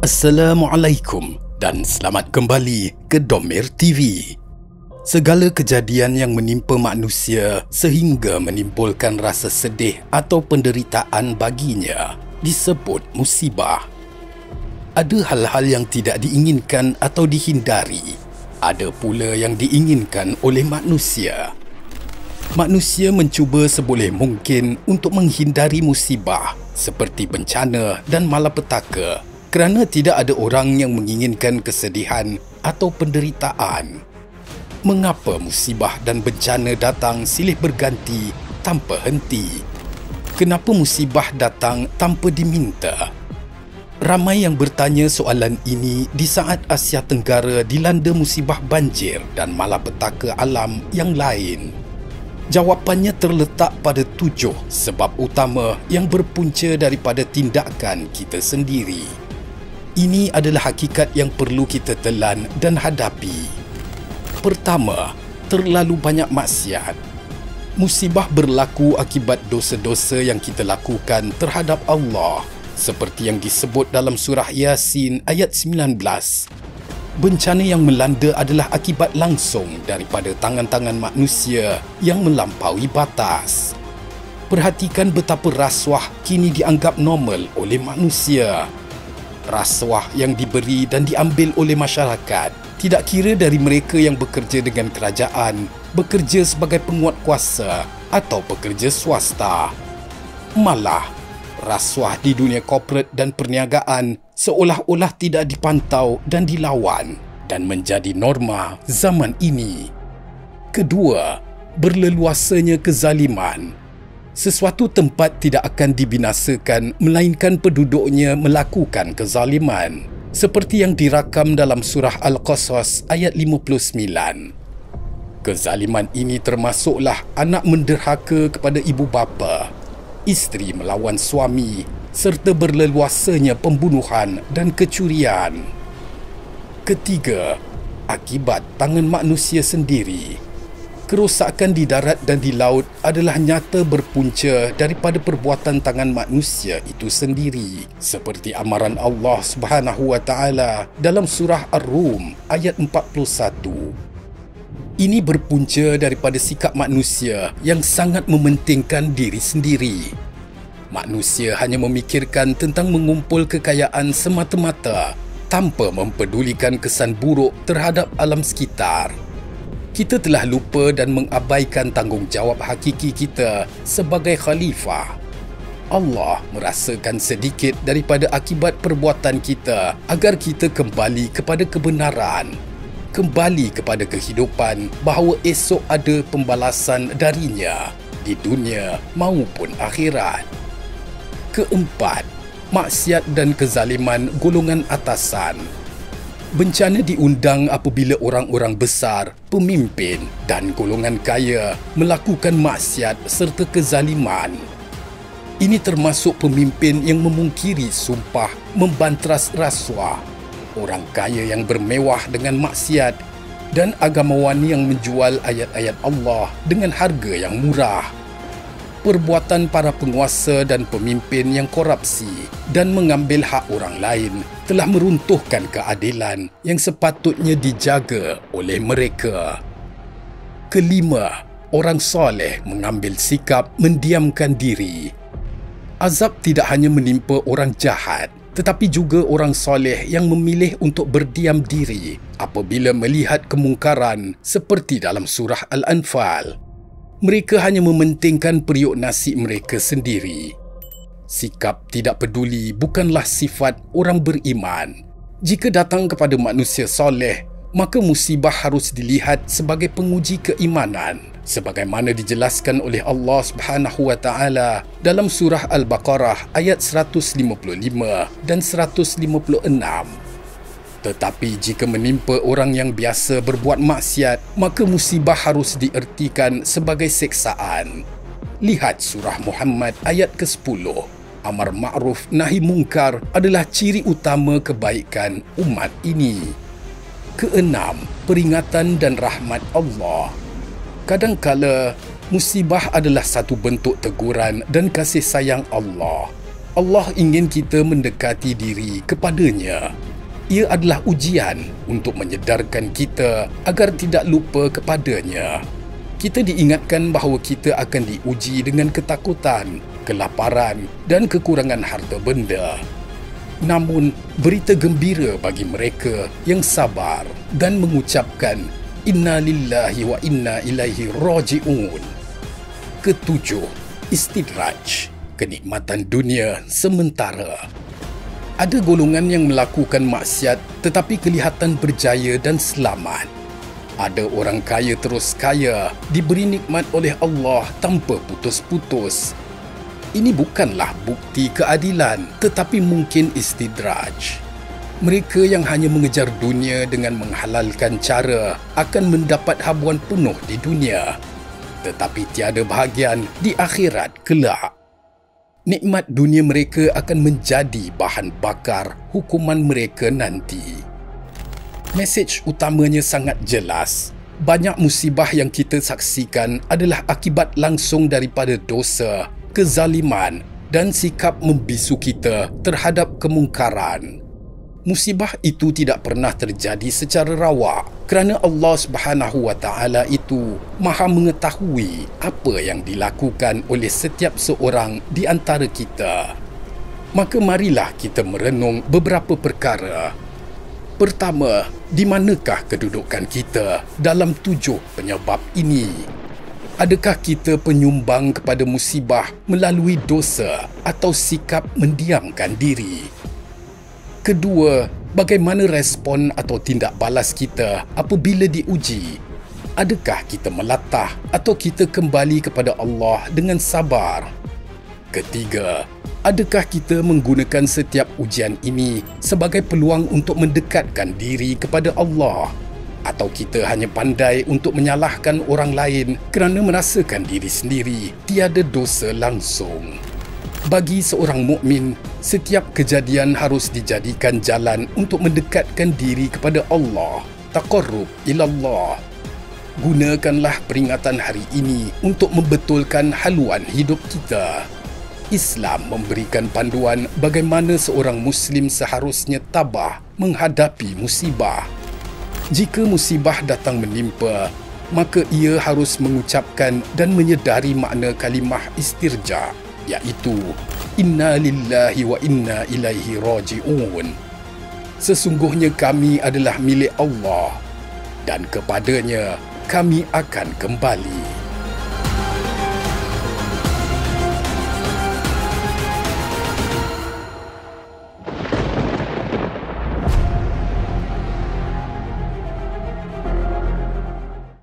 Assalamualaikum dan selamat kembali ke Domir TV. Segala kejadian yang menimpa manusia sehingga menimbulkan rasa sedih atau penderitaan baginya disebut musibah. Ada hal-hal yang tidak diinginkan atau dihindari. Ada pula yang diinginkan oleh manusia. Manusia mencuba seboleh mungkin untuk menghindari musibah seperti bencana dan malapetaka, kerana tidak ada orang yang menginginkan kesedihan atau penderitaan. Mengapa musibah dan bencana datang silih berganti tanpa henti? Kenapa musibah datang tanpa diminta? Ramai yang bertanya soalan ini di saat Asia Tenggara dilanda musibah banjir dan malapetaka alam yang lain. Jawapannya terletak pada 7 sebab utama yang berpunca daripada tindakan kita sendiri. Ini adalah hakikat yang perlu kita telan dan hadapi. Pertama, terlalu banyak maksiat. Musibah berlaku akibat dosa-dosa yang kita lakukan terhadap Allah, seperti yang disebut dalam surah Yasin ayat 19. Bencana yang melanda adalah akibat langsung daripada tangan-tangan manusia yang melampaui batas. Perhatikan betapa rasuah kini dianggap normal oleh manusia. Rasuah yang diberi dan diambil oleh masyarakat, tidak kira dari mereka yang bekerja dengan kerajaan, bekerja sebagai penguat kuasa atau pekerja swasta. Malah, rasuah di dunia korporat dan perniagaan seolah-olah tidak dipantau dan dilawan dan menjadi norma zaman ini. Kedua, berleluasanya kezaliman. Sesuatu tempat tidak akan dibinasakan melainkan penduduknya melakukan kezaliman, seperti yang dirakam dalam surah Al-Qasas ayat 59. Kezaliman ini termasuklah anak menderhaka kepada ibu bapa, isteri melawan suami, serta berleluasanya pembunuhan dan kecurian. Ketiga, akibat tangan manusia sendiri. Kerosakan di darat dan di laut adalah nyata berpunca daripada perbuatan tangan manusia itu sendiri, seperti amaran Allah Subhanahu wa taala dalam surah Ar-Rum ayat 41. Ini berpunca daripada sikap manusia yang sangat mementingkan diri sendiri. Manusia hanya memikirkan tentang mengumpul kekayaan semata-mata tanpa mempedulikan kesan buruk terhadap alam sekitar. Kita telah lupa dan mengabaikan tanggungjawab hakiki kita sebagai khalifah. Allah merasakan sedikit daripada akibat perbuatan kita agar kita kembali kepada kebenaran, kembali kepada kehidupan bahawa esok ada pembalasan darinya di dunia maupun akhirat. Keempat, maksiat dan kezaliman golongan atasan. Bencana diundang apabila orang-orang besar, pemimpin dan golongan kaya melakukan maksiat serta kezaliman. Ini termasuk pemimpin yang memungkiri sumpah, membantras rasuah, orang kaya yang bermewah dengan maksiat, dan agamawan yang menjual ayat-ayat Allah dengan harga yang murah. Perbuatan para penguasa dan pemimpin yang korupsi dan mengambil hak orang lain telah meruntuhkan keadilan yang sepatutnya dijaga oleh mereka. Kelima, orang soleh mengambil sikap mendiamkan diri. Azab tidak hanya menimpa orang jahat, tetapi juga orang soleh yang memilih untuk berdiam diri apabila melihat kemungkaran seperti dalam surah Al-Anfal. Mereka hanya mementingkan periuk nasi mereka sendiri. Sikap tidak peduli bukanlah sifat orang beriman. Jika datang kepada manusia soleh, maka musibah harus dilihat sebagai penguji keimanan, sebagaimana dijelaskan oleh Allah Subhanahu wa taala dalam surah Al-Baqarah ayat 155 dan 156. Tetapi jika menimpa orang yang biasa berbuat maksiat, maka musibah harus diertikan sebagai seksaan. Lihat surah Muhammad ayat ke-10. Amar ma'ruf nahi mungkar adalah ciri utama kebaikan umat ini. Keenam, peringatan dan rahmat Allah. Kadangkala musibah adalah satu bentuk teguran dan kasih sayang Allah. Allah ingin kita mendekati diri kepadanya. Ia adalah ujian untuk menyedarkan kita agar tidak lupa kepadanya. Kita diingatkan bahawa kita akan diuji dengan ketakutan, kelaparan dan kekurangan harta benda. Namun, berita gembira bagi mereka yang sabar dan mengucapkan Inna lillahi wa inna ilaihi raji'un. Ketujuh, istidraj, kenikmatan dunia sementara. Ada golongan yang melakukan maksiat tetapi kelihatan berjaya dan selamat. Ada orang kaya terus kaya, diberi nikmat oleh Allah tanpa putus-putus. Ini bukanlah bukti keadilan, tetapi mungkin istidraj. Mereka yang hanya mengejar dunia dengan menghalalkan cara akan mendapat habuan penuh di dunia, tetapi tiada bahagian di akhirat kelak. Nikmat dunia mereka akan menjadi bahan bakar hukuman mereka nanti. Mesej utamanya sangat jelas. Banyak musibah yang kita saksikan adalah akibat langsung daripada dosa, kezaliman dan sikap membisu kita terhadap kemungkaran. Musibah itu tidak pernah terjadi secara rawak kerana Allah Subhanahu wa taala itu Maha mengetahui apa yang dilakukan oleh setiap seorang di antara kita. Maka marilah kita merenung beberapa perkara. Pertama, di manakah kedudukan kita dalam 7 penyebab ini? Adakah kita penyumbang kepada musibah melalui dosa atau sikap mendiamkan diri? Kedua, bagaimana respon atau tindak balas kita apabila diuji? Adakah kita melatah atau kita kembali kepada Allah dengan sabar? Ketiga, adakah kita menggunakan setiap ujian ini sebagai peluang untuk mendekatkan diri kepada Allah? Atau kita hanya pandai untuk menyalahkan orang lain kerana merasakan diri sendiri tiada dosa langsung? Bagi seorang mukmin, setiap kejadian harus dijadikan jalan untuk mendekatkan diri kepada Allah, taqarrub ilallah. Gunakanlah peringatan hari ini untuk membetulkan haluan hidup kita. Islam memberikan panduan bagaimana seorang Muslim seharusnya tabah menghadapi musibah. Jika musibah datang menimpa, maka ia harus mengucapkan dan menyedari makna kalimah istirja, iaitu Inna lillahi wa inna ilaihi raji'un. Sesungguhnya kami adalah milik Allah dan kepadanya kami akan kembali.